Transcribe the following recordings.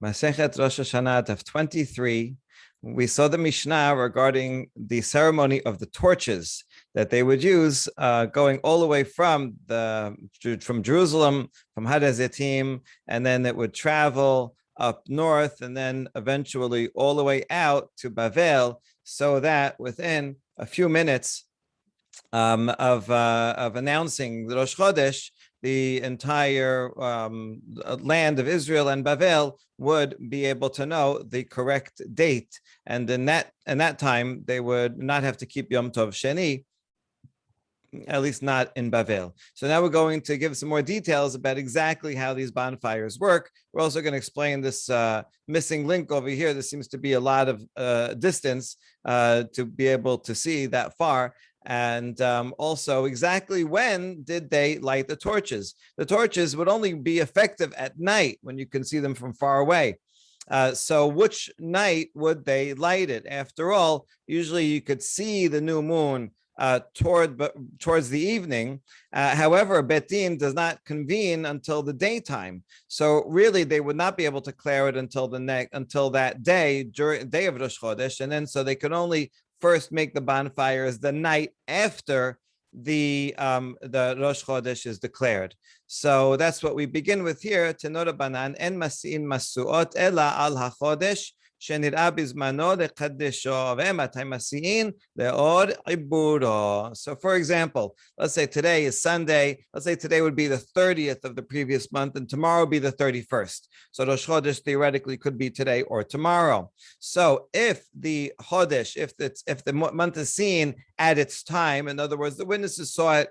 Masechet Rosh Hashana, daf 23. We saw the Mishnah regarding the ceremony of the torches that they would use, going all the way from Jerusalem, from Had HaZitim, and then it would travel up north, and then eventually all the way out to Bavel, so that within a few minutes of announcing the Rosh Chodesh, the entire land of Israel and Bavel would be able to know the correct date, and in that time they would not have to keep Yom Tov Sheni, at least not in Bavel. So now we're going to give some more details about exactly how these bonfires work. We're also going to explain this missing link over here. There seems to be a lot of distance to be able to see that far. And also, exactly when did they light the torches? The torches would only be effective at night when you can see them from far away. So which night would they light it? After all, usually you could see the new moon towards the evening. However, Bet Din does not convene until the daytime. So really, they would not be able to clear it until that day, during the day of Rosh Chodesh, and then so they could only first make the bonfires the night after the Rosh Chodesh is declared. So that's what we begin with here. Tenora banan en masin masuot ela al hachodesh שנראה בזמנו לקדשו ומתי מסיעים לאור עיבורו. So for example, let's say today is Sunday. Let's say today would be the 30th of the previous month and tomorrow would be the 31st. So Rosh Chodesh theoretically could be today or tomorrow. So if the Chodesh, if the month is seen at its time, in other words, the witnesses saw it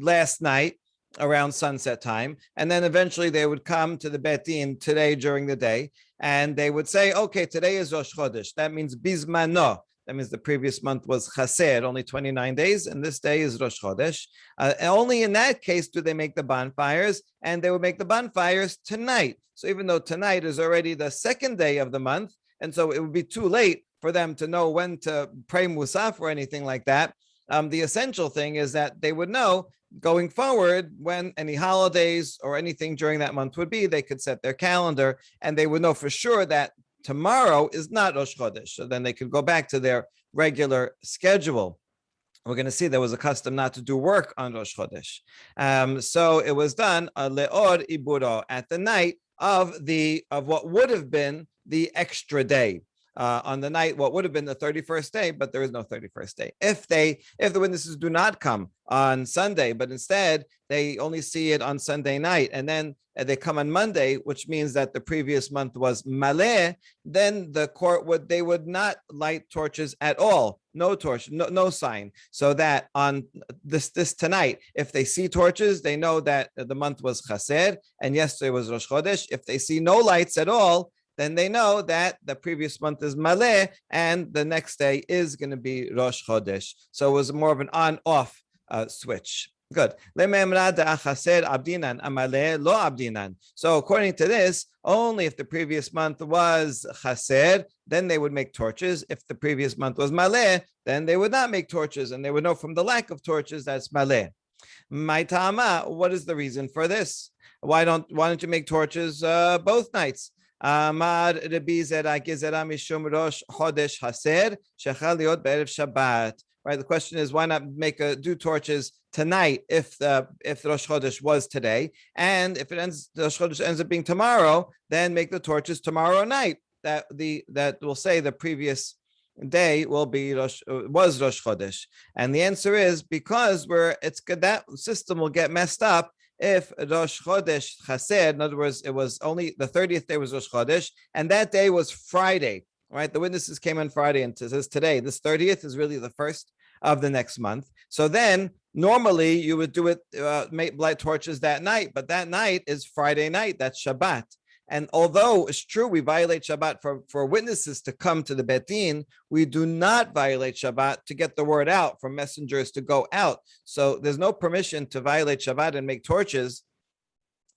last night around sunset time, and then eventually they would come to the Bet Din today during the day, and they would say, okay, today is Rosh Chodesh. That means Bizmano. That means the previous month was Chaser, only 29 days, and this day is Rosh Chodesh. Only in that case do they make the bonfires, and they would make the bonfires tonight. So even though tonight is already the second day of the month, and so it would be too late for them to know when to pray Musaf or anything like that, the essential thing is that they would know going forward when any holidays or anything during that month would be. They could set their calendar and they would know for sure that tomorrow is not Rosh Chodesh. So then they could go back to their regular schedule. We're going to see there was a custom not to do work on Rosh Chodesh. So it was done le'or iburo, at the night of what would have been the extra day. On the night, what would have been the 31st day, but there is no 31st day. If the witnesses do not come on Sunday, but instead they only see it on Sunday night, and then they come on Monday, which means that the previous month was maleh, then the court would not light torches at all. No torch, no sign. So that on this tonight, if they see torches, they know that the month was chaser, and yesterday was Rosh Chodesh. If they see no lights at all, then they know that the previous month is maleh and the next day is going to be Rosh Chodesh. So it was more of an on-off switch. Good. So according to this, only if the previous month was chaser, then they would make torches. If the previous month was maleh, then they would not make torches, and they would know from the lack of torches that's maleh. My tama, what is the reason for this? Why don't you make torches both nights? Amar Rabbi Zera Gezerah Mishum Rosh Chodesh Haser Shechal Liot Be'erev Shabbat. Right. The question is, why not do torches tonight if the Rosh Chodesh was today, and if Rosh Chodesh ends up being tomorrow, then make the torches tomorrow night. That will say the previous day was Rosh Chodesh, and the answer is because that system will get messed up. If Rosh Chodesh Chaser, in other words, it was only the 30th day was Rosh Chodesh, and that day was Friday, right? The witnesses came on Friday, and it says today, this 30th is really the first of the next month. So then, normally you would do it, light torches that night, but that night is Friday night, that's Shabbat. And although it's true we violate Shabbat for witnesses to come to the Bet Din, we do not violate Shabbat to get the word out, for messengers to go out. So there's no permission to violate Shabbat and make torches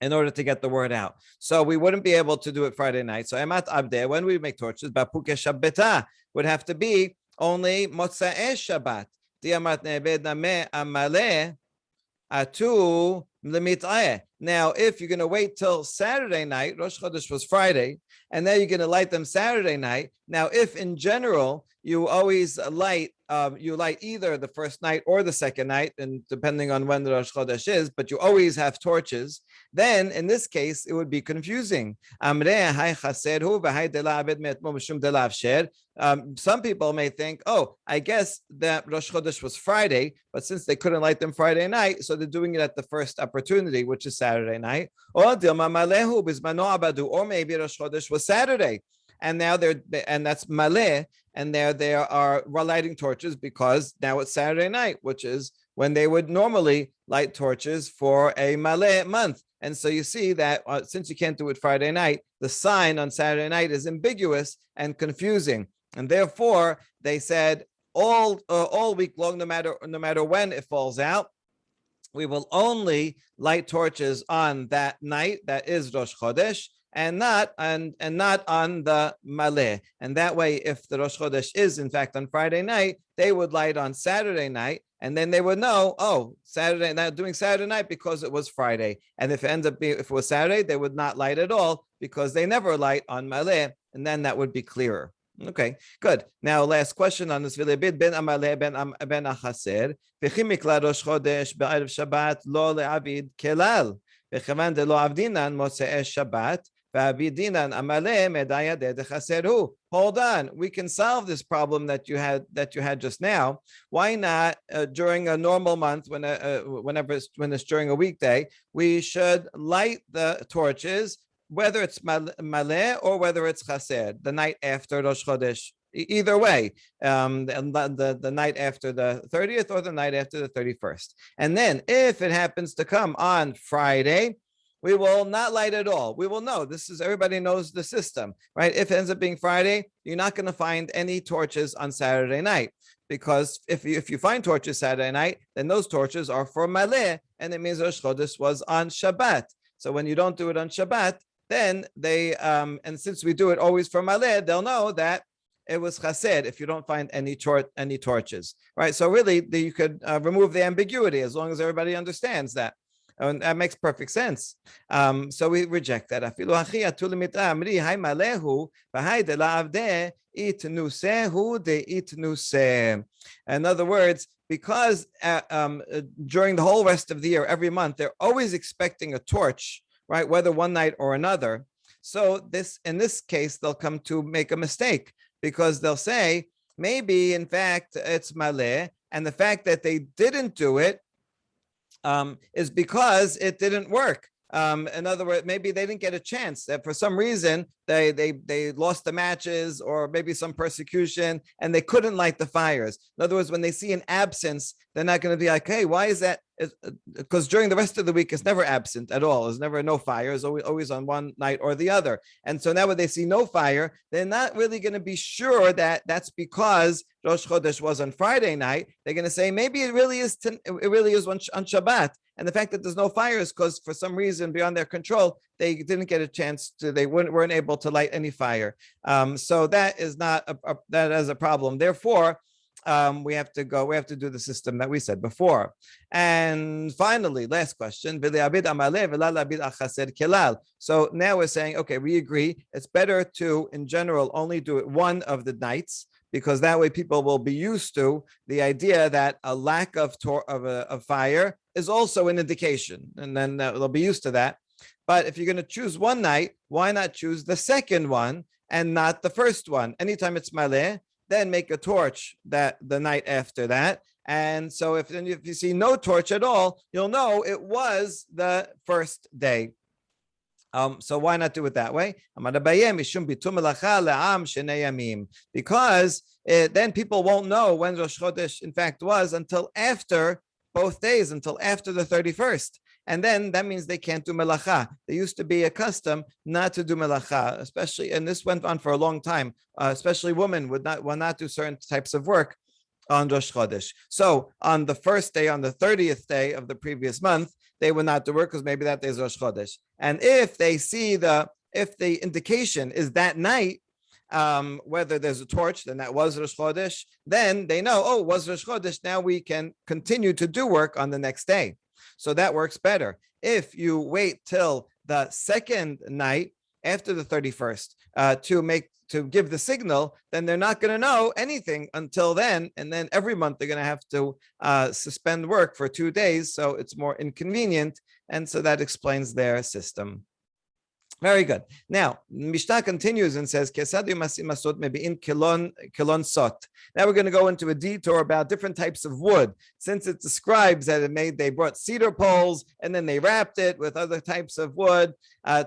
in order to get the word out. So we wouldn't be able to do it Friday night. So Emat Abdeh, when we make torches, Bapuke Shabbata would have to be only Motza'e Shabbat. Diamat Ne'ebed Nameh Amaleh Atu Now, if you're going to wait till Saturday night, Rosh Chodesh was Friday, and now you're going to light them Saturday night. Now, if in general you always light, you light either the first night or the second night, and depending on when the Rosh Chodesh is, but you always have torches. Then, in this case, it would be confusing. Some people may think, oh, I guess that Rosh Chodesh was Friday, but since they couldn't light them Friday night, so they're doing it at the first opportunity, which is Saturday night. Or maybe Rosh Chodesh was Saturday, and now that's maleh, and they are lighting torches because now it's Saturday night, which is when they would normally light torches for a maleh month. And so you see that since you can't do it Friday night, the sign on Saturday night is ambiguous and confusing. And therefore, they said all week long, no matter when it falls out, we will only light torches on that night, that is Rosh Chodesh, and not on the maleh. And that way, if the Rosh Chodesh is in fact on Friday night, they would light on Saturday night, and then they would know, oh, Saturday, not doing Saturday night because it was Friday. And if it was Saturday, they would not light at all because they never light on maleh, and then that would be clearer. Okay, good. Now, last question on this. Ben amaleh ben achaser. V'chimikla Rosh Chodesh be'erev Shabbat lo le'avid kelal. V'chavan de lo avdinan motzei Shabbat. Hold on, we can solve this problem that you had just now. Why not during a normal month, when it's during a weekday, we should light the torches, whether it's maleh or whether it's chaser, the night after Rosh Chodesh. Either way, the night after the 30th or the night after the 31st. And then if it happens to come on Friday, we will not light at all. We will know. Everybody knows the system, right? If it ends up being Friday, you're not going to find any torches on Saturday night, because if you find torches Saturday night, then those torches are for maleh, and it means Rosh Chodesh was on Shabbat. So when you don't do it on Shabbat, then and since we do it always for maleh, they'll know that it was chaser if you don't find any torches, right? So really, you could remove the ambiguity as long as everybody understands that. And that makes perfect sense. So we reject that. In other words, because during the whole rest of the year, every month, they're always expecting a torch, right? Whether one night or another. So in this case, they'll come to make a mistake, because they'll say, maybe in fact it's maleh, and the fact that they didn't do it is because it didn't work. In other words, maybe they didn't get a chance. That for some reason they lost the matches, or maybe some persecution, and they couldn't light the fires. In other words, when they see an absence, they're not going to be like, hey, why is that? Because during the rest of the week, it's never absent at all. There's never no fire. It's always on one night or the other. And so now when they see no fire, they're not really going to be sure that that's because Rosh Chodesh was on Friday night. They're going to say, maybe it really is on Shabbat. And the fact that there's no fire is because for some reason beyond their control, they didn't get a chance to, they weren't able to light any fire. So that is that is a problem. Therefore, we have to do the system that we said before. And finally, last question. So now we're saying, okay, we agree. It's better to, in general, only do it one of the nights, because that way people will be used to the idea that a lack of fire is also an indication, and then they'll be used to that. But if you're going to choose one night, why not choose the second one and not the first one? Anytime it's maleh, then make a torch the night after that. And so if you see no torch at all, you'll know it was the first day. So why not do it that way? Because then people won't know when Rosh Chodesh in fact was until after both days, until after the 31st. And then that means they can't do melacha. There used to be a custom not to do melacha, especially, and this went on for a long time, especially women will not do certain types of work on Rosh Chodesh. So on the first day, on the 30th day of the previous month, they would not do work because maybe that day is Rosh Chodesh. And if they see if the indication is that night, whether there's a torch, then that was Rosh Chodesh, then they know, oh, it was Rosh Chodesh, now we can continue to do work on the next day. So that works better. If you wait till the second night after the 31st to give the signal, then they're not going to know anything until then. And then every month they're going to have to suspend work for 2 days. So it's more inconvenient. And so that explains their system. Very good. Now, Mishnah continues and says, now we're going to go into a detour about different types of wood, since it describes that they brought cedar poles and then they wrapped it with other types of wood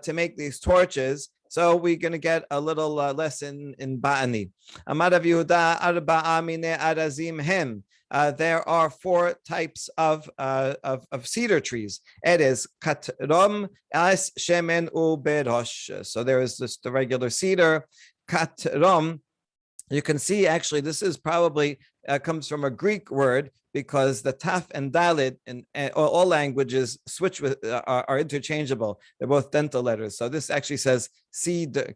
to make these torches. So we're going to get a little lesson in Ba'ani. Amar Rav Yehuda arba'a minei arazim hem. There are 4 types of cedar trees. It is katrom, as, shemen, uberosh. So there is just the regular cedar, katrom. You can see actually this is probably comes from a Greek word, because the taf and dalit in all languages switch with are interchangeable. They're both dental letters. So this actually says cedar.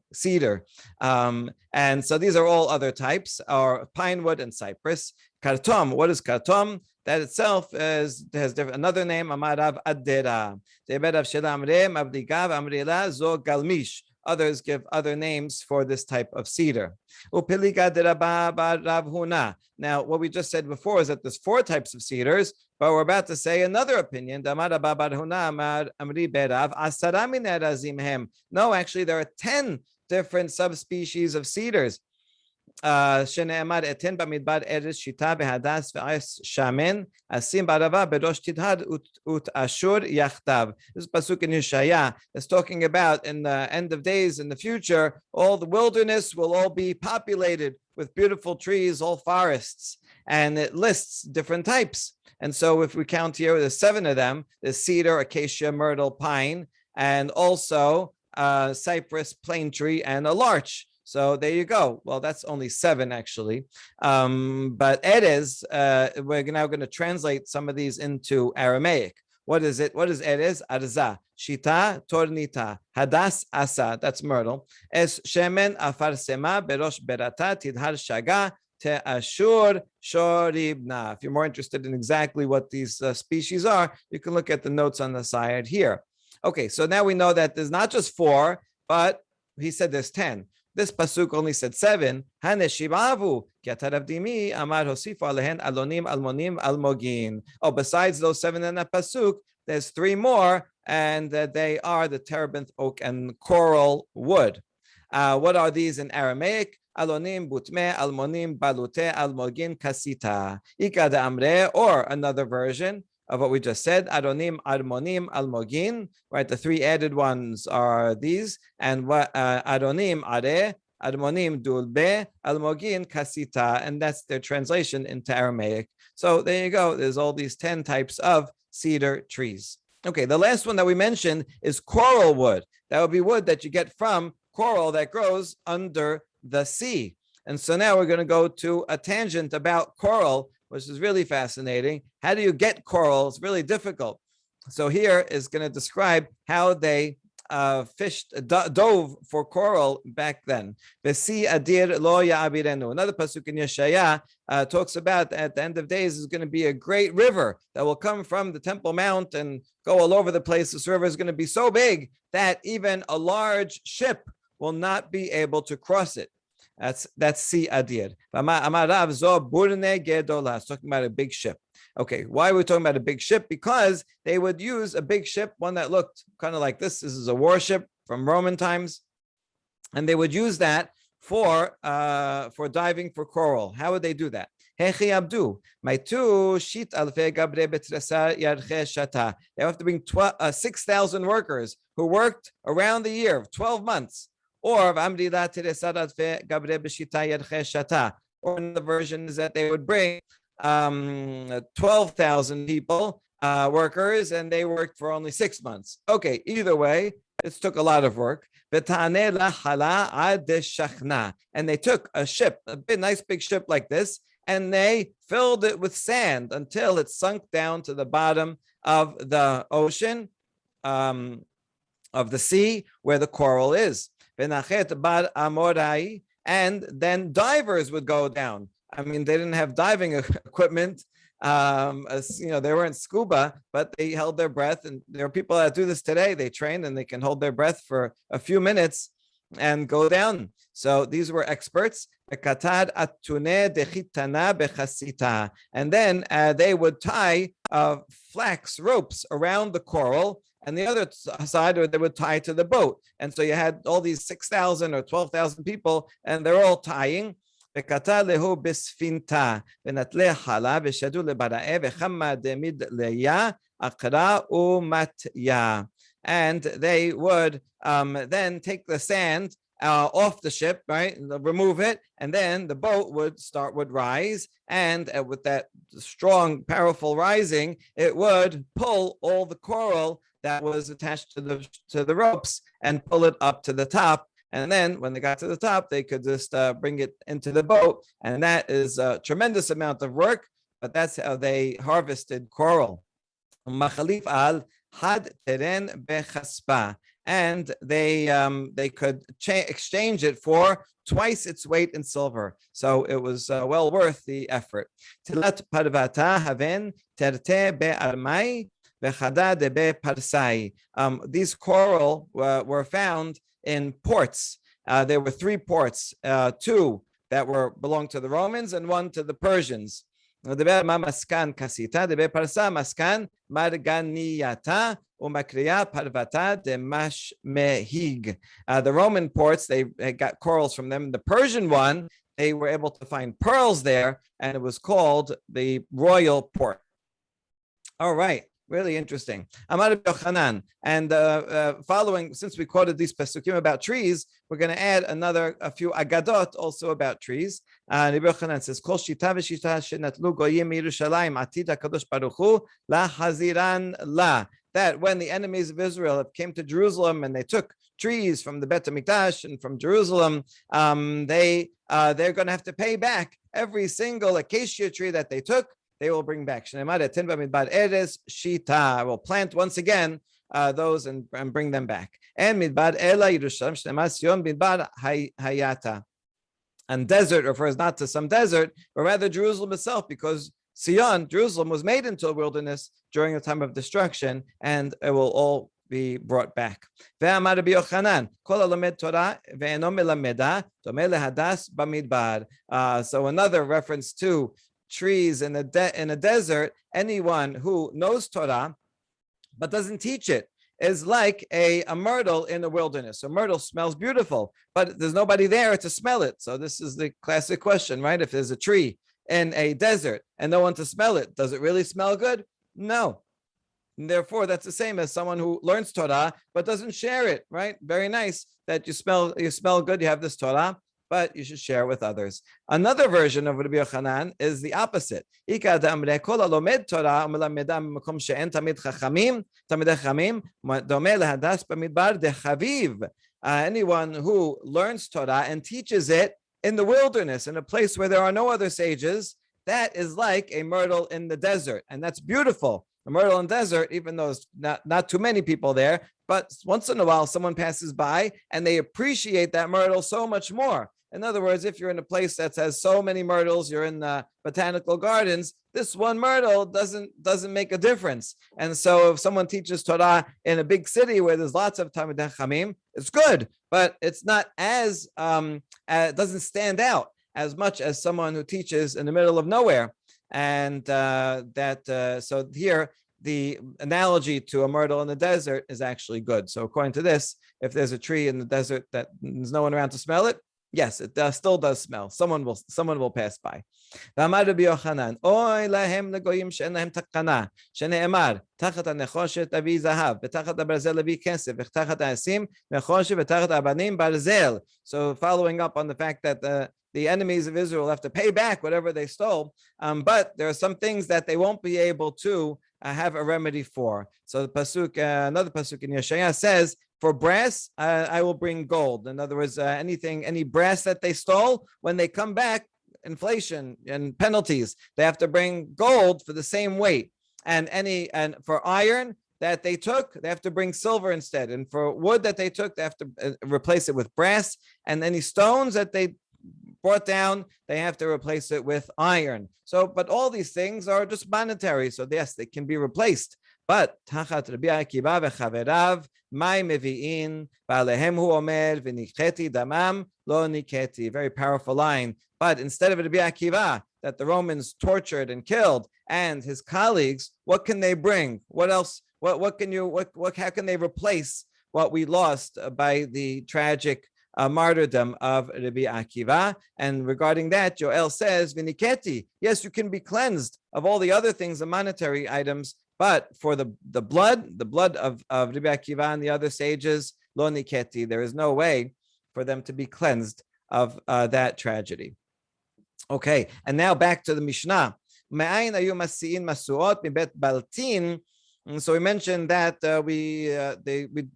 And so these are all other types, are pine wood and cypress. Kartom, what is kartom? That itself has different, another name, amarav adera. Others give other names for this type of cedar. Now, what we just said before is that there's 4 types of cedars, but we're about to say another opinion. No, actually, there are 10 different subspecies of cedars. שנאמר אתן במדבר ארץ שיטה בהדס ועש שמן אשים בערבה בראש תדהר ותאשור יחדיו. This pasuk in Yeshaya is talking about in the end of days, in the future, all the wilderness will all be populated with beautiful trees, all forests, and it lists different types. And so if we count here, there's 7 of them. There's cedar, acacia, myrtle, pine, and also cypress, plane tree, and a larch. So there you go. Well, that's only 7 actually. But Erez, we're now going to translate some of these into Aramaic. What is it? What is Erez? Arza. Shita, tornita. Hadas, asa. That's myrtle. Es shemen afarsema berosh berata tidhar shaga te'ashur shoribna. If you're more interested in exactly what these species are, you can look at the notes on the side here. Okay, so now we know that there's not just 4, but he said there's 10. This pasuk only said 7. Oh, besides those 7 in that pasuk, there's 3 more, and they are the terebinth oak and coral wood. What are these in Aramaic? Alonim, butme, almonim, balute, almogin, kasita. Ika de amre, or another version of what we just said, Aronim, Armonim, Almogin, right? The 3 added ones are these, and Aronim, Are, Armonim, Dulbe, Almogin, Kasita, and that's their translation into Aramaic. So there you go. There's all these 10 types of cedar trees. Okay, the last one that we mentioned is coral wood. That would be wood that you get from coral that grows under the sea. And so now we're going to go to a tangent about coral, which is really fascinating. How do you get coral? It's really difficult. So here is going to describe how they dove for coral back then. V'si adir lo ya'abirenu. Another pasuk in Yeshaya talks about at the end of days is going to be a great river that will come from the Temple Mount and go all over the place. This river is going to be so big that even a large ship will not be able to cross it. That's si adir. Amarav zo burne gedola. It's talking about a big ship. Okay, why are we talking about a big ship? Because they would use a big ship, one that looked kind of like this. This is a warship from Roman times, and they would use that for diving for coral. How would they do that? They have to bring 6,000 workers who worked around the year, 12 months. Or in the version is that they would bring 12,000 people, workers, and they worked for only 6 months. Okay, either way, this took a lot of work. And they took a ship, a big, nice big ship like this, and they filled it with sand until it sunk down to the bottom of the ocean, of the sea, where the coral is. And then divers would go down. I mean, they didn't have diving equipment, They weren't scuba, but they held their breath. And there are people that do this today. They train and they can hold their breath for a few minutes and go down. So these were experts. And then they would tie flax ropes around the coral, and the other side they would tie to the boat. And so you had all these 6,000 or 12,000 people, and they're all tying. And they would then take the sand off the ship, right? Remove it, and then the boat would rise, and with that strong, powerful rising, it would pull all the coral that was attached to the ropes and pull it up to the top. And then when they got to the top, they could just bring it into the boat. And that is a tremendous amount of work, but that's how they harvested coral. Machalif al had teren bechaspa. And they could exchange it for twice its weight in silver. So it was well worth the effort. Tilat parvata haven terte be'armai vechada de be'parsai. These coral were found in ports. There were 3 ports, 2 that belonged to the Romans and 1 to the Persians. The Roman ports, they got corals from them. The Persian one, they were able to find pearls there, and it was called the royal port. All right. Really interesting. Amar Yochanan. And following, since we quoted these pasukim about trees, we're going to add a few agadot also about trees. Rabbi Yochanan says, "Kol shita v'shita shenatlu goyim Yerushalayim atid hakadosh baruch hu la haziran la." That when the enemies of Israel came to Jerusalem and they took trees from the Bet HaMikdash and from Jerusalem, they're going to have to pay back every single acacia tree that they took. They will bring back. I will plant once again those and bring them back. And midbar ela Yerushalayim shneimar Sion midbar hayata. And desert refers not to some desert, but rather Jerusalem itself, because Jerusalem, was made into a wilderness during the time of destruction, and it will all be brought back. So another reference to trees in a desert, anyone who knows Torah but doesn't teach it is like a myrtle in the wilderness. A myrtle smells beautiful, but there's nobody there to smell it. So this is the classic question, right? If there's a tree in a desert and no one to smell it, does it really smell good? No. And therefore, that's the same as someone who learns Torah but doesn't share it, right? Very nice that you smell good, you have this Torah, but you should share it with others. Another version of Rabbi Yochanan is the opposite. Anyone who learns Torah and teaches it in the wilderness, in a place where there are no other sages, that is like a myrtle in the desert. And that's beautiful. A myrtle in the desert, even though there's not too many people there, but once in a while someone passes by and they appreciate that myrtle so much more. In other words, if you're in a place that has so many myrtles, you're in the botanical gardens, this one myrtle doesn't make a difference. And so if someone teaches Torah in a big city where there's lots of Talmidei Chachamim, it's good, but it's not as, it doesn't stand out as much as someone who teaches in the middle of nowhere. And so here, the analogy to a myrtle in the desert is actually good. So according to this, if there's a tree in the desert that there's no one around to smell it, yes, it still does smell. Someone will pass by. ואמר רבי יוחנן, אוי להם לגויים שאין להם תקנה, שנאמר, תחת הנחושת אביא זהב, ותחת הברזל אביא כסף, ותחת העשים נחושת, ותחת האבנים ברזל. So following up on the fact that the enemies of Israel have to pay back whatever they stole, but there are some things that they won't be able to have a remedy for. So the pasuk, another pasuk in Yeshaya says, for brass, I will bring gold. In other words, any brass that they stole, when they come back, inflation and penalties, they have to bring gold for the same weight. And for iron that they took, they have to bring silver instead. And for wood that they took, they have to replace it with brass. And any stones that they brought down, they have to replace it with iron. So, but all these things are just monetary. So yes, they can be replaced. But tachat Rabbi Akiva v'chaverav, mai mevi'in, v'alehem hu omer, v'nikheti damam, lo niketi. Very powerful line. But instead of Rabbi Akiva, that the Romans tortured and killed, and his colleagues, what can they bring? What else? How can they replace what we lost by the tragic martyrdom of Rabbi Akiva? And regarding that, Joel says, "Viniketi." Yes, you can be cleansed of all the other things, the monetary items, but for the blood of Rabbi Akiva and the other sages, lo niketi. There is no way for them to be cleansed of that tragedy. Okay, and now back to the Mishnah. And so we mentioned that we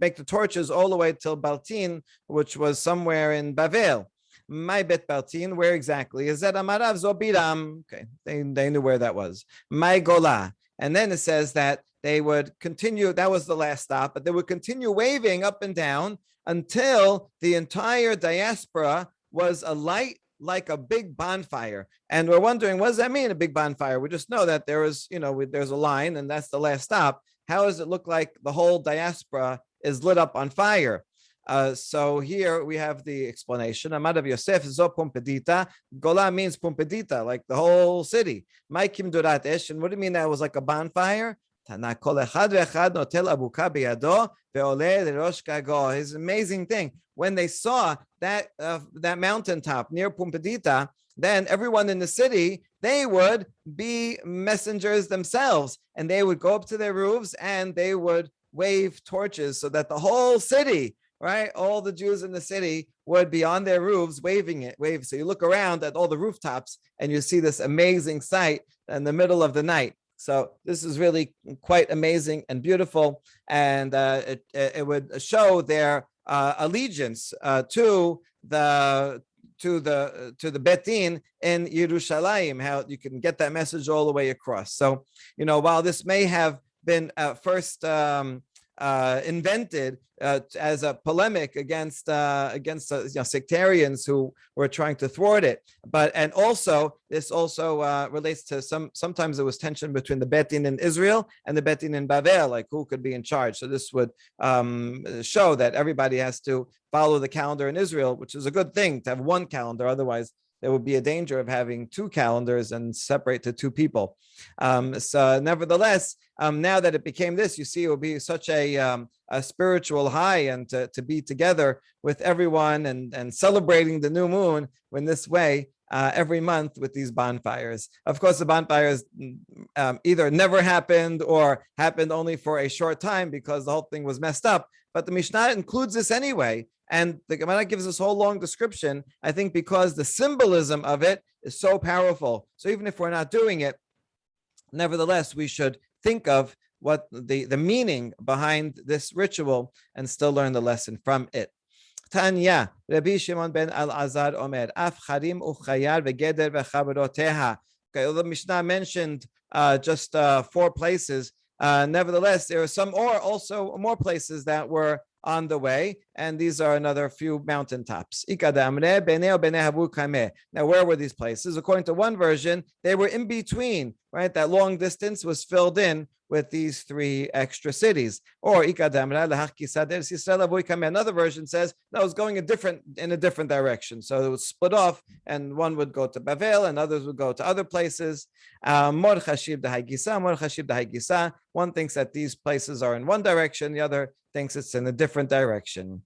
make the torches all the way till Baltin, which was somewhere in Bavel. My bet Baltin, where exactly is that? Amarav Zobiram. Okay, they knew where that was. My Gola, and then it says that they would continue. That was the last stop, but they would continue waving up and down until the entire diaspora was alight like a big bonfire. And we're wondering, what does that mean, a big bonfire? We just know that there is, there's a line and that's the last stop. How does it look like the whole diaspora is lit up on fire? So here we have the explanation. Amad of Yosef zo pumpedita. Gola means pumpedita, like the whole city. Maikim durat esh. And what do you mean that was like a bonfire? His amazing thing. When they saw that mountaintop near Pumbedita, then everyone in the city, they would be messengers themselves, and they would go up to their roofs and they would wave torches so that the whole city, right, all the Jews in the city would be on their roofs waving. So you look around at all the rooftops and you see this amazing sight in the middle of the night. So this is really quite amazing and beautiful, and it would show their allegiance to the Betin in Yerushalayim, how you can get that message all the way across. So, while this may have been first invented as a polemic against sectarians who were trying to thwart it, and also this also relates to sometimes there was tension between the Betin in Israel and the Betin in Bavel, like who could be in charge. So this would show that everybody has to follow the calendar in Israel, which is a good thing to have one calendar. Otherwise, there would be a danger of having two calendars and separate to two people. So nevertheless, now that it became this, you see, it will be such a spiritual high, and to be together with everyone and celebrating the new moon in this way every month with these bonfires. Of course, the bonfires either never happened or happened only for a short time because the whole thing was messed up. But the Mishnah includes this anyway. And the Gemara gives this whole long description, I think, because the symbolism of it is so powerful. So even if we're not doing it, nevertheless, we should think of what the meaning behind this ritual and still learn the lesson from it. Tanya, Rabbi Shimon ben Al-Azar Omer, Af Charim Uchayar Vegeder Vechaberoteha. Okay, although the Mishnah mentioned just 4 places, nevertheless, there are also more places that were on the way, and these are another few mountaintops. Now, where were these places? According to one version, they were in between, right? That long distance was filled in with these 3 extra cities. Or another version says no, it was going in a different direction. So it was split off, and one would go to Bavel and others would go to other places. One thinks that these places are in one direction, the other thinks it's in a different direction.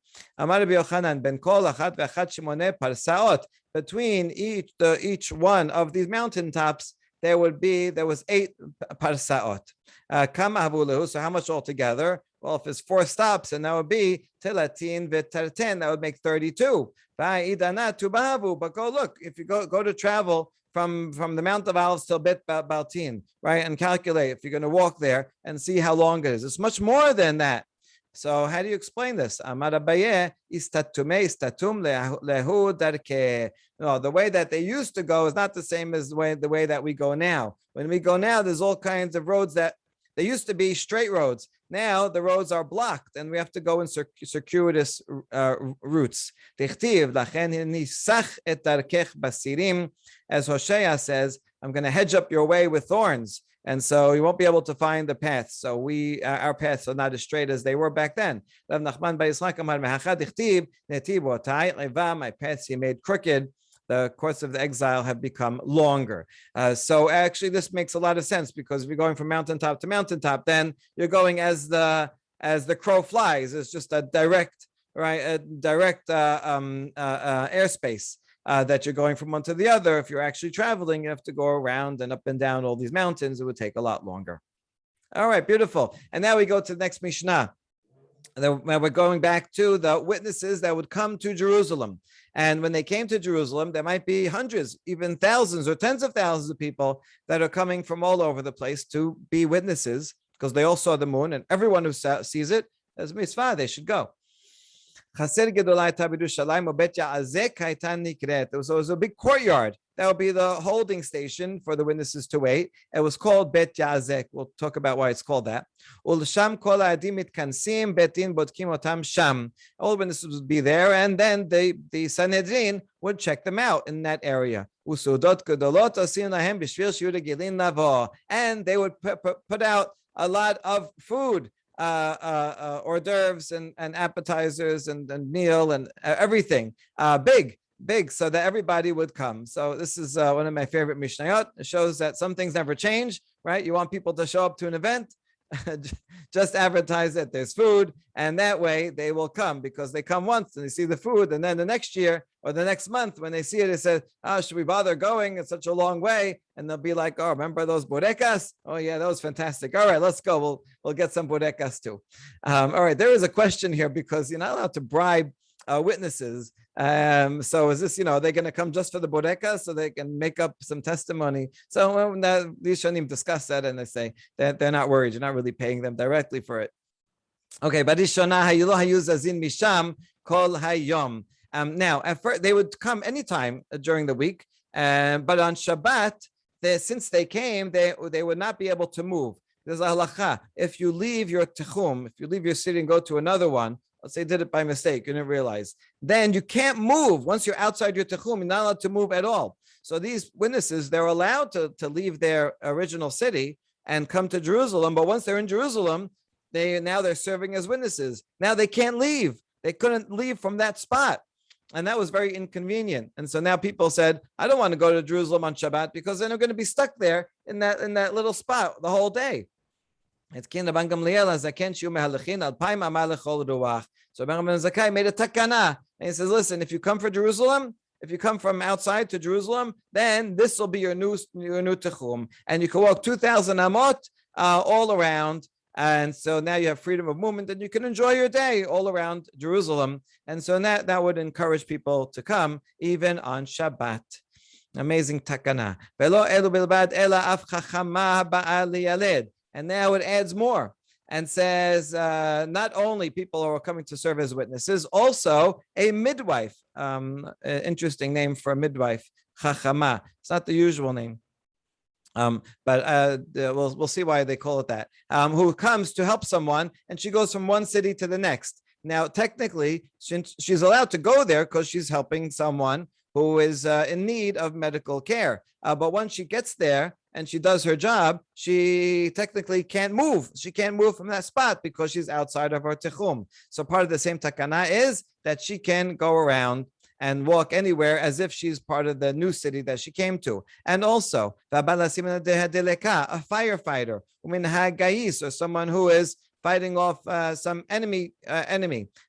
Between each one of these mountaintops, there was 8 parsaot. So how much altogether? Well, if it's 4 stops, and that would be telatin v'tarten, that would make 32. But go look, if you go to travel from the Mount of Olives till Bet Baltin, right, and calculate if you're going to walk there and see how long it is. It's much more than that. So how do you explain this? Amar Abaye, istatum lehu darke. No, the way that they used to go is not the same as the way that we go now. When we go now, there's all kinds of roads that There used to be straight roads. Now the roads are blocked, and we have to go in circuitous routes. As Hosea says, I'm going to hedge up your way with thorns, and so you won't be able to find the path. So our paths are not as straight as they were back then. My paths he made crooked. The course of the exile have become longer. So actually, this makes a lot of sense, because if you're going from mountaintop to mountaintop, then you're going as the crow flies. It's just a direct airspace that you're going from one to the other. If you're actually traveling, you have to go around and up and down all these mountains. It would take a lot longer. All right, beautiful. And now we go to the next Mishnah. We're going back to the witnesses that would come to Jerusalem. And when they came to Jerusalem, there might be hundreds, even thousands or tens of thousands of people that are coming from all over the place to be witnesses, because they all saw the moon, and everyone who sees it as mitzvah, they should go. So it was a big courtyard. That would be the holding station for the witnesses to wait. It was called Betjazak. We'll talk about why it's called that. All the witnesses would be there, and then the Sanhedrin would check them out in that area. And they would put out a lot of food, hors d'oeuvres and appetizers and meal and everything, big, so that everybody would come. So this is one of my favorite Mishnayot. It shows that some things never change, right? You want people to show up to an event, just advertise that there's food, and that way they will come, because they come once and they see the food, and then the next year or the next month when they see it, they say, should we bother going? It's such a long way. And they'll be like, oh, remember those burekas? Oh yeah, that was fantastic. All right, let's go. We'll get some burekas too. All right, there is a question here, because you're not allowed to bribe witnesses. So is this, are they going to come just for the bodeka so they can make up some testimony? So these shanim discuss that, and they say that they're not worried. You're not really paying them directly for it. Okay, but misham kol hayom. Now, at first, they would come anytime during the week, but on Shabbat, since they came, they would not be able to move. There's a halacha. If you leave your techum, if you leave your city and go to another one, let's say you did it by mistake, you didn't realize, then you can't move. Once you're outside your techum, you're not allowed to move at all. So these witnesses, they're allowed to leave their original city and come to Jerusalem, but once they're in Jerusalem, they're serving as witnesses. Now they can't leave. They couldn't leave from that spot. And that was very inconvenient. And so now people said, I don't want to go to Jerusalem on Shabbat, because then they're going to be stuck there in that little spot the whole day. It's kin Rabban Gamliel Zaken Shiu Mehalachin Alpaim Amal Lechol Ruach. So Rabban Zakkai made a takana, and he says, listen, if you come for Jerusalem, if you come from outside to Jerusalem, then this will be your new techum, and you can walk 2,000 amot all around. And so now you have freedom of movement, and you can enjoy your day all around Jerusalem. And so that would encourage people to come even on Shabbat. Amazing takana. And now it adds more and says, not only people are coming to serve as witnesses, also a midwife. Interesting name for a midwife, chachama. It's not the usual name. But we'll see why they call it that, who comes to help someone, and she goes from one city to the next. Now, technically, she's allowed to go there because she's helping someone who is in need of medical care. But once she gets there and she does her job, she technically can't move. She can't move from that spot because she's outside of her techum. So part of the same takana is that she can go around and walk anywhere as if she's part of the new city that she came to. And also, a firefighter, or someone who is fighting off some enemy,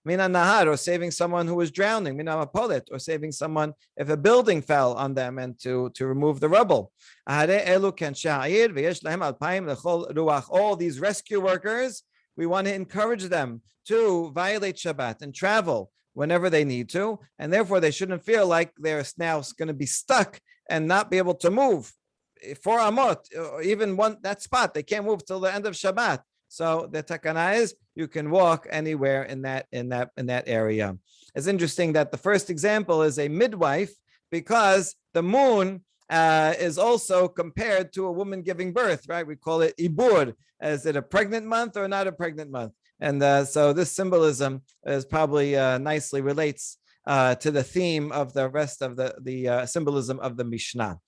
mina nahar, or saving someone who was drowning, mina mapolet, or saving someone if a building fell on them, and to remove the rubble. All these rescue workers, we want to encourage them to violate Shabbat and travel whenever they need to, and therefore they shouldn't feel like they're now going to be stuck and not be able to move. 4 amot, or even that spot, they can't move till the end of Shabbat. So the takana is you can walk anywhere in that area. It's interesting that the first example is a midwife, because the moon is also compared to a woman giving birth, right? We call it ibur. Is it a pregnant month or not a pregnant month? And so this symbolism is probably nicely relates to the theme of the rest of the symbolism of the Mishnah.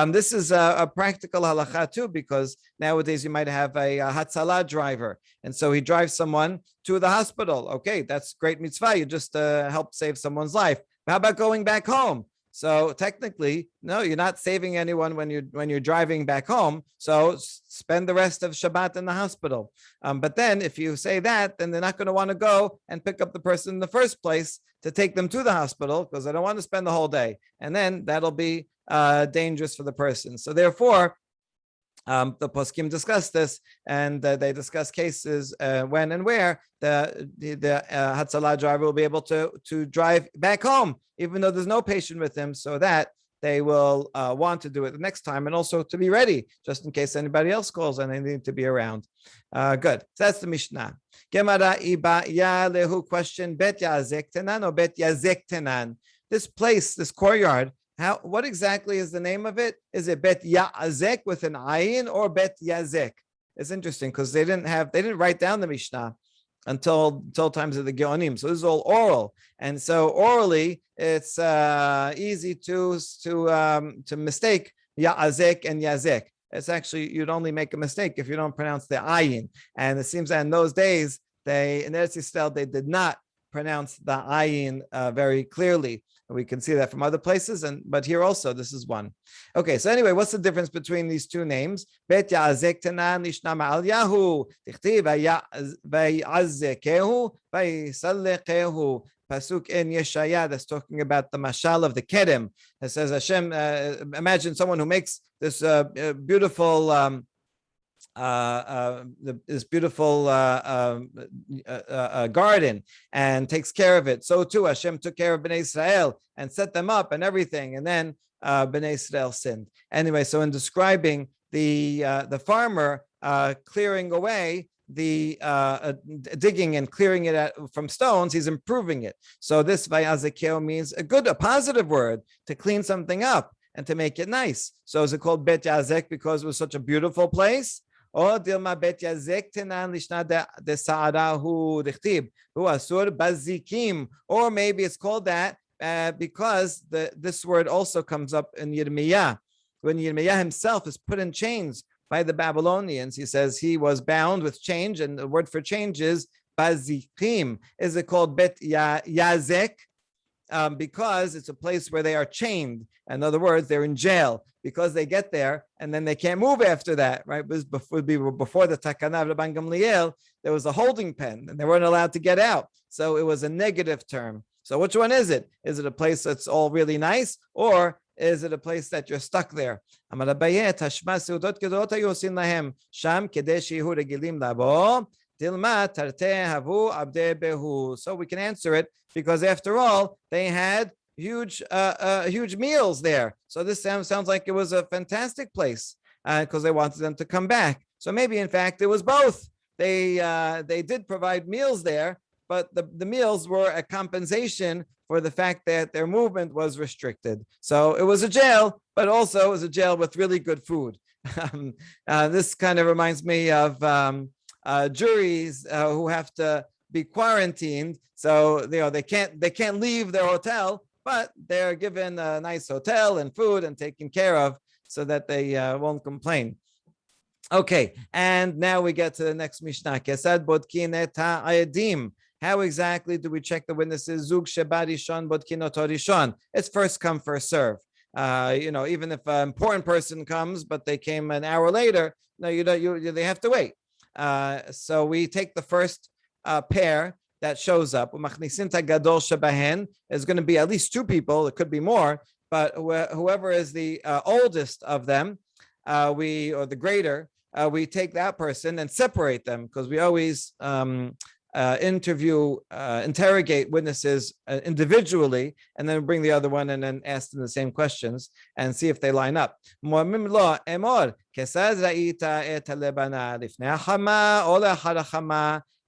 This is a practical halacha too, because nowadays you might have a Hatzalah driver, and so he drives someone to the hospital. Okay, that's great mitzvah. You just help save someone's life. How about going back home? So technically, no, you're not saving anyone when you're driving back home. So spend the rest of Shabbat in the hospital. But then, if you say that, then they're not going to want to go and pick up the person in the first place to take them to the hospital, because they don't want to spend the whole day, and then that'll be dangerous for the person. So therefore, the poskim discuss this, and they discuss cases when and where the Hatzalah driver will be able to drive back home, even though there's no patient with him, so that they will want to do it the next time, and also to be ready just in case anybody else calls and they need to be around. Good. So that's the Mishnah. Gemara iba ya lehu question Betjazak tenan or Betjazak tenan. This place, this courtyard, what exactly is the name of it? Is it Betjazak with an ayin or Betjazak? It's interesting because they didn't write down the Mishnah until times of the Geonim. So this is all oral, and so orally it's easy to mistake Ya'azek and Yazek. It's actually, you'd only make a mistake if you don't pronounce the ayin. And it seems that in those days, in Eretz Yisrael, they did not pronounce the ayin very clearly. We can see that from other places, but here also, this is one. Okay, so anyway, what's the difference between these two names? Betjazak tenan lishna ma'al yahu, tichtiv vayazzekehu, vaysallekehu. Pasuk in Yeshaya that's talking about the mashal of the kedem. It says Hashem, imagine someone who makes this beautiful garden and takes care of it. So too Hashem took care of Bnei Israel and set them up and everything, and then Bnei Israel sinned. Anyway, so in describing the farmer clearing away the digging and clearing it from stones, he's improving it. So this vayazekeo means a positive word to clean something up and to make it nice. So is it called Betjazak because it was such a beautiful place? Or dilma Betjazak tenan lishna de saarahu dichtib hu asur bazikim. Or maybe it's called that because this word also comes up in Yirmiyah. When Yirmiyah himself is put in chains by the Babylonians, he says he was bound with change, and the word for change is bazikim. Is it called Betjazak? Because it's a place where they are chained. In other words, they're in jail because they get there and then they can't move after that, right? Before the Takana of Rabban Gamliel, there was a holding pen and they weren't allowed to get out. So it was a negative term. So which one is it? Is it a place that's all really nice, or is it a place that you're stuck there? So we can answer it because after all, they had huge meals there. So this sounds like it was a fantastic place because they wanted them to come back. So maybe in fact it was both. They did provide meals there, but the meals were a compensation for the fact that their movement was restricted. So it was a jail, but also it was a jail with really good food. This kind of reminds me of juries who have to be quarantined. So they can't leave their hotel, but they're given a nice hotel and food and taken care of so that they won't complain. Okay, and now we get to the next Mishnah. Kesad bodkin et ha'adim. How exactly do we check the witnesses? Zug sheba rishon bodkin oto rishon. It's first come, first serve. Even if an important person comes, but they came an hour later, they have to wait. So we take the first pair that shows up. Is going to be at least two people. It could be more, but whoever is the oldest of them, or the greater, we take that person and separate them, because we always interrogate witnesses individually, and then bring the other one and then ask them the same questions and see if they line up.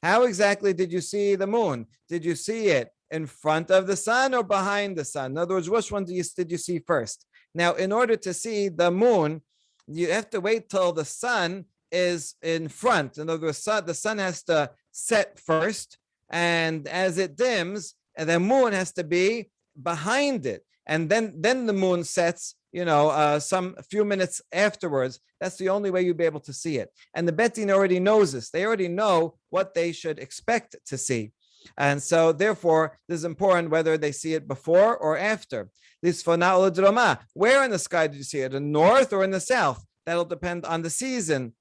How exactly did you see the moon? Did you see it in front of the sun or behind the sun? In other words, which one did you see first? Now, in order to see the moon, you have to wait till the sun is in front. In other words, the sun has to set first, and as it dims, and the moon has to be behind it, and then the moon sets. Some few minutes afterwards. That's the only way you'll be able to see it. And the Bet Din already knows this. They already know what they should expect to see. And so, therefore, this is important whether they see it before or after. Where in the sky did you see it? In the north or in the south? That'll depend on the season.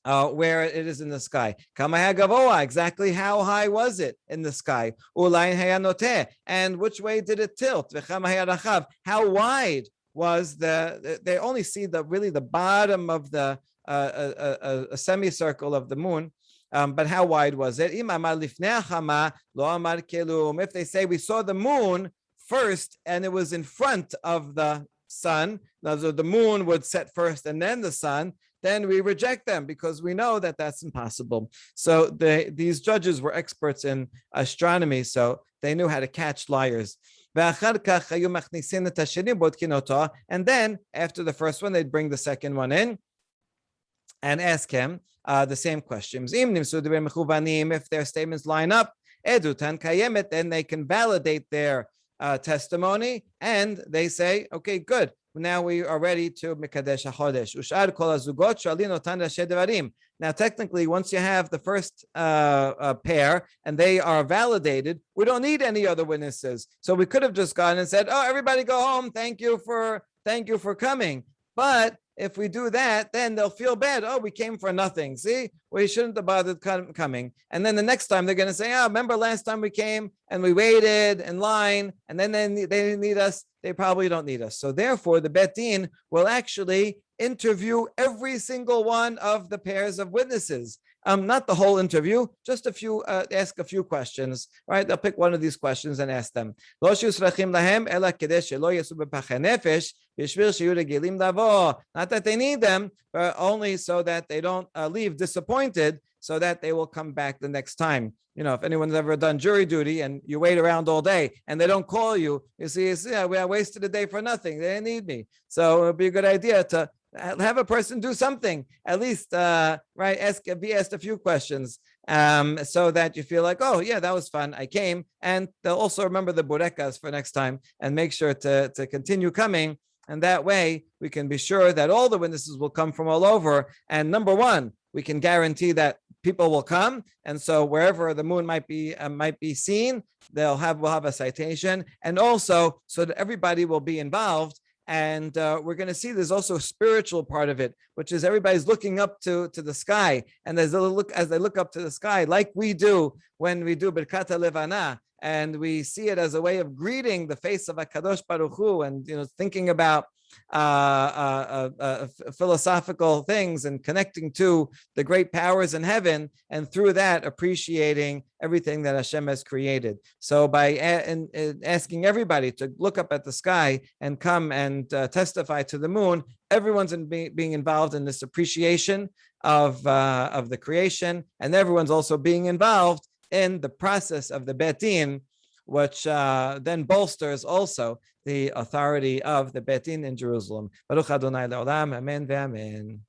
Where it is in the sky. Exactly how high was it in the sky? And which way did it tilt? How wide was they only see the bottom of the a semicircle of the moon. But how wide was it? If they say we saw the moon first and it was in front of the sun, so the moon would set first and then the sun, then we reject them because we know that that's impossible. So these judges were experts in astronomy, so they knew how to catch liars. And then after the first one, they'd bring the second one in and ask him the same questions. If their statements line up, then they can validate their testimony, and they say, okay, good. Now we are ready to Mekadesh HaChodesh. Ushar kol hazugot shalin otan rashe devarim. Now, technically, once you have the first pair and they are validated, we don't need any other witnesses. So we could have just gone and said, "Oh, everybody go home. Thank you for coming." But if we do that, then they'll feel bad. Oh, we came for nothing. See, we shouldn't have bothered coming. And then the next time they're going to say, "Oh, remember last time we came and we waited in line, and then they didn't need us. They probably don't need us." So therefore, the Bet Din will actually interview every single one of the pairs of witnesses. Not the whole interview, just a few, ask a few questions, right? They'll pick one of these questions and ask them. Not that they need them, but only so that they don't leave disappointed, so that they will come back the next time. If anyone's ever done jury duty and you wait around all day and they don't call you, you see, I wasted a day for nothing. They didn't need me. So it'd be a good idea to have a person do something, at least, right? Be asked a few questions, so that you feel like, oh yeah, that was fun. I came, and they'll also remember the burekas for next time and make sure to continue coming. And that way, we can be sure that all the witnesses will come from all over. And number one, we can guarantee that people will come, and so wherever the moon might be seen, we'll have a citation, and also so that everybody will be involved. And we're going to see there's also a spiritual part of it, which is everybody's looking up to the sky. And as they look up to the sky, like we do when we do Birkat HaLevana, and we see it as a way of greeting the face of HaKadosh Baruch Hu, and thinking about philosophical things and connecting to the great powers in heaven, and through that appreciating everything that Hashem has created. So by asking everybody to look up at the sky and come and testify to the moon, everyone's being involved in this appreciation of the creation, and everyone's also being involved in the process of the Bet Din, which then bolsters also the authority of the Bet Din in Jerusalem. Baruch Adonai Le'olam, Amen ve'amen.